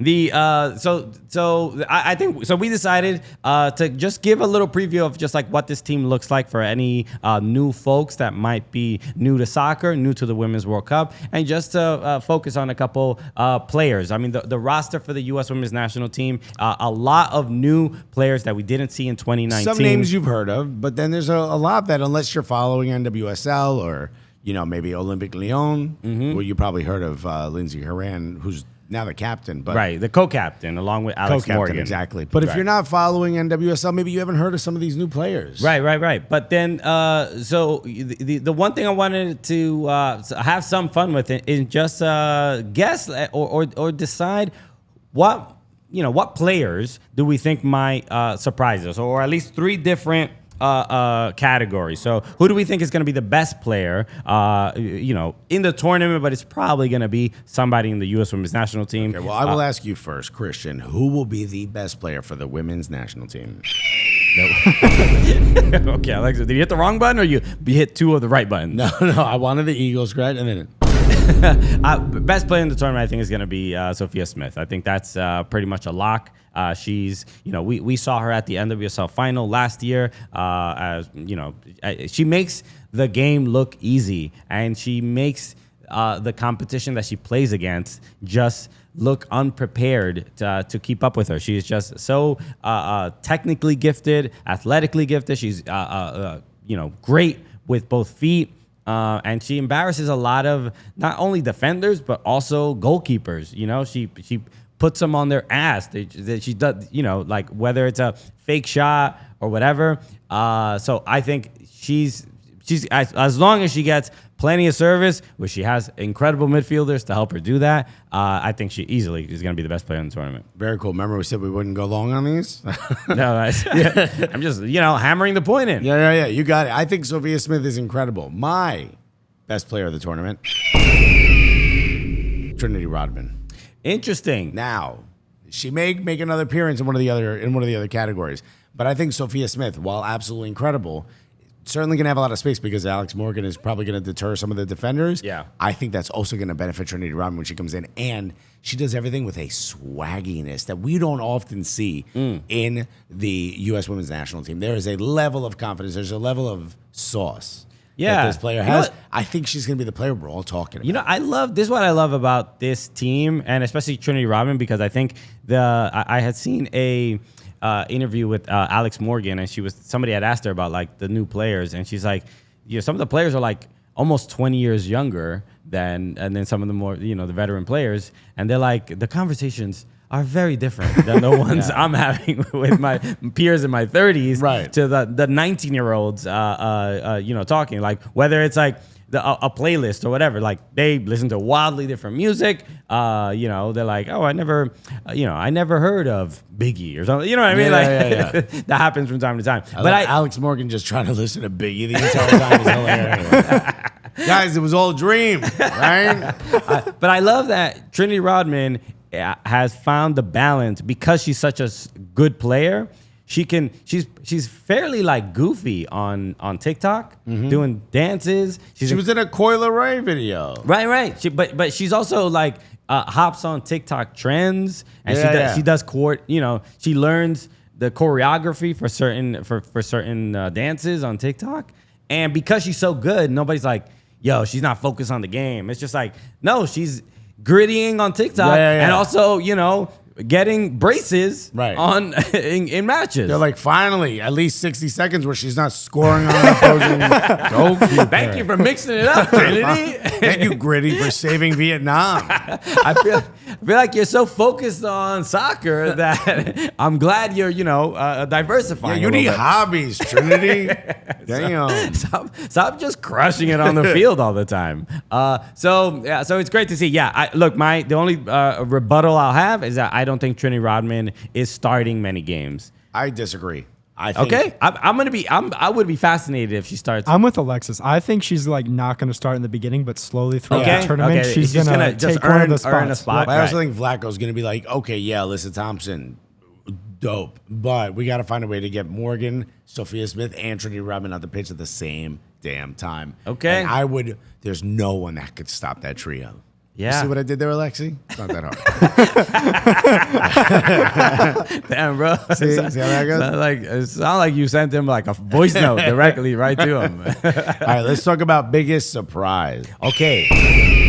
I think so. We decided to just give a little preview of just like what this team looks like for any new folks that might be new to soccer, new to the Women's World Cup, and just to focus on a couple players. I mean, the roster for the U.S. Women's National Team, a lot of new players that we didn't see in 2019. Some names you've heard of, but then there's a lot that unless you're following NWSL or maybe Olympique Lyon, well, you probably heard of Lindsay Horan, who's now the captain, but right, the co-captain along with Alex Morgan, exactly. But if you're not following NWSL, maybe you haven't heard of some of these new players. Right. But then, so the one thing I wanted to have some fun with it is just guess or decide what players do we think might surprise us, or at least three different categories. So who do we think is going to be the best player, in the tournament, but it's probably going to be somebody in the U.S. Women's National Team. Okay, well, I will ask you first, Christian, who will be the best player for the Women's National Team? Okay, Alexa, did you hit the wrong button or you hit two of the right buttons? No, I wanted the Eagles, correct? And then best player in the tournament, I think, is going to be Sophia Smith. I think that's pretty much a lock. She's, we saw her at the NWSL final last year. She makes the game look easy, and she makes the competition that she plays against just look unprepared to keep up with her. She is just so technically gifted, athletically gifted. She's great with both feet. And she embarrasses a lot of not only defenders but also goalkeepers. She puts them on their ass. She does, like whether it's a fake shot or whatever. So I think she's as long as she gets plenty of service, which she has incredible midfielders to help her do that. I think she easily is going to be the best player in the tournament. Very cool. Remember we said we wouldn't go long on these? No, I'm just hammering the point in. Yeah. You got it. I think Sophia Smith is incredible. My best player of the tournament, Trinity Rodman. Interesting. Now, she may make another appearance in one of the other categories, but I think Sophia Smith, while absolutely incredible, certainly going to have a lot of space because Alex Morgan is probably going to deter some of the defenders. Yeah. I think that's also going to benefit Trinity Rodman when she comes in, and she does everything with a swagginess that we don't often see in the U.S. Women's National Team. There is a level of confidence. There's a level of sauce. That this player has. I think she's going to be the player we're all talking about. This is what I love about this team, and especially Trinity Rodman, because I think I had seen a interview with Alex Morgan, and somebody had asked her about like the new players, and she's like, some of the players are like almost 20 years younger and then some of the more, the veteran players, and they're like, the conversations are very different than the ones I'm having with my peers in my 30s, right, to the 19-year-olds, talking, like whether it's like a playlist or whatever, like they listen to wildly different music. They're like, oh, I never heard of Biggie or something. You know what I mean? Yeah. That happens from time to time. Alex Morgan just trying to listen to Biggie the entire time is hilarious. Guys, it was all a dream, right? But I love that Trinity Rodman has found the balance because she's such a good player. She's fairly like goofy on TikTok, doing dances. She was in a Coi Leray video. Right. But she's also like hops on TikTok trends, and she does she learns the choreography for certain dances on TikTok. And because she's so good, nobody's like, yo, she's not focused on the game. It's just like, no, she's grittying on TikTok and also, getting braces on in matches. They're like, finally, at least 60 seconds where she's not scoring on opposing goalkeeper. Thank you for mixing it up, Trinity. Thank you, Gritty, for saving Vietnam. I feel like you're so focused on soccer that I'm glad you're, diversifying. Yeah, you need hobbies, Trinity. Damn. Stop just crushing it on the field all the time. So it's great to see. Yeah, the only rebuttal I'll have is that I don't think Trinity Rodman is starting many games. I disagree. I think I would be fascinated if she starts. I'm with Alexis. I think she's like not going to start in the beginning, but slowly throughout the tournament, she's going to take one of the spots. Earn a spot. I also think Vlatko's going to be like, okay, yeah, Alyssa Thompson, dope, but we got to find a way to get Morgan, Sophia Smith, and Trinity Rodman on the pitch at the same damn time. Okay, and there's no one that could stop that trio. Yeah. You see what I did there, Alexi? It's not that hard. Damn, bro. See how that goes? It sounds like you sent him like a voice note directly right to him. All right, let's talk about biggest surprise. Okay,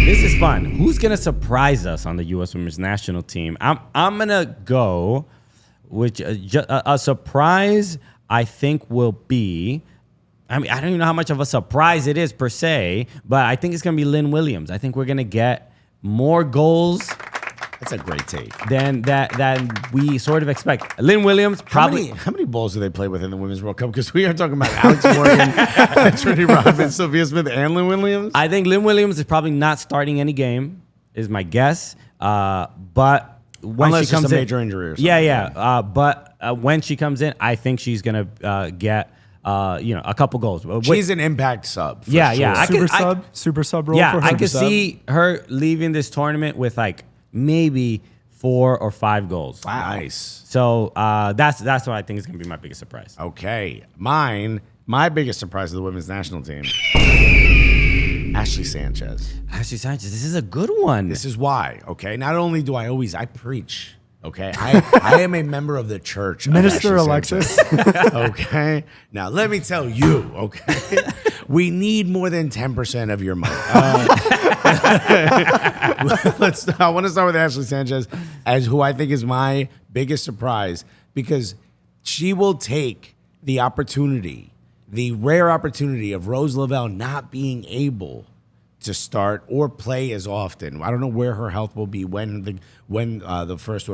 this is fun. Who's gonna surprise us on the U.S. Women's National Team? I'm gonna go with a surprise. I think will be. I mean, I don't even know how much of a surprise it is per se, but I think it's gonna be Lynn Williams. I think we're gonna get more goals. That's a great take. Than we sort of expect. Lynn Williams probably. How many bowls do they play with in the Women's World Cup? Because we are talking about Alex Morgan, Trinity Rodman, Sophia Smith, and Lynn Williams. I think Lynn Williams is probably not starting any game, is my guess. But when Unless she comes it's a in, major injury or something. yeah. But when she comes in, I think she's gonna get a couple goals. She's an impact sub. For Yeah, sure. yeah. Super sub role. Yeah, for her. I could see her leaving this tournament with like maybe 4 or 5 goals. Wow. Nice. So that's what I think is gonna be my biggest surprise. Okay, my biggest surprise of the women's national team, Ashley Sanchez. Ashley Sanchez, this is a good one. This is why. Okay, not only do I preach. Okay, I am a member of the church. Minister of Alexis. Okay, now let me tell you. Okay, we need more than 10% of your money. I want to start with Ashley Sanchez, as who I think is my biggest surprise, because she will take the opportunity, the rare opportunity of Rose Lavelle not being able to start or play as often. I don't know where her health will be when the first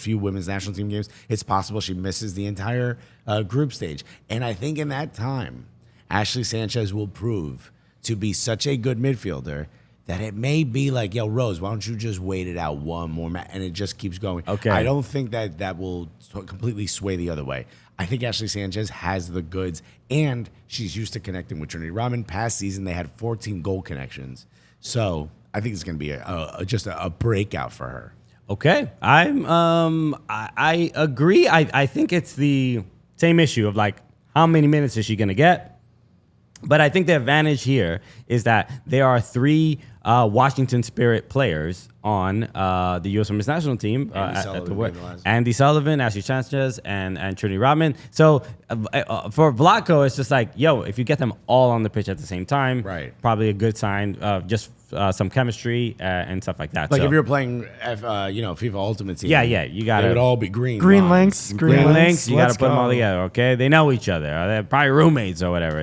few women's national team games. It's possible she misses the entire group stage, and I think in that time, Ashley Sanchez will prove to be such a good midfielder that it may be like, yo, Rose, why don't you just wait it out one more match, and it just keeps going. Okay. I don't think that will completely sway the other way. I think Ashley Sanchez has the goods, and she's used to connecting with Trinity Rodman. Past season, they had 14 goal connections. So I think it's going to be just a breakout for her. Okay, I agree. I think it's the same issue of like how many minutes is she going to get. But I think the advantage here is that there are 3 Washington Spirit players on the U.S. Women's National Team. Andy Sullivan, Ashley Sanchez, and Trinity Rodman. So for Vlatko, it's just like, yo, if you get them all on the pitch at the same time, right, probably a good sign of just some chemistry and stuff like that. Like if you're playing, FIFA Ultimate Team. Yeah, you got to. They would all be green. Green links. You got to put them all together, okay? They know each other. They're probably roommates or whatever.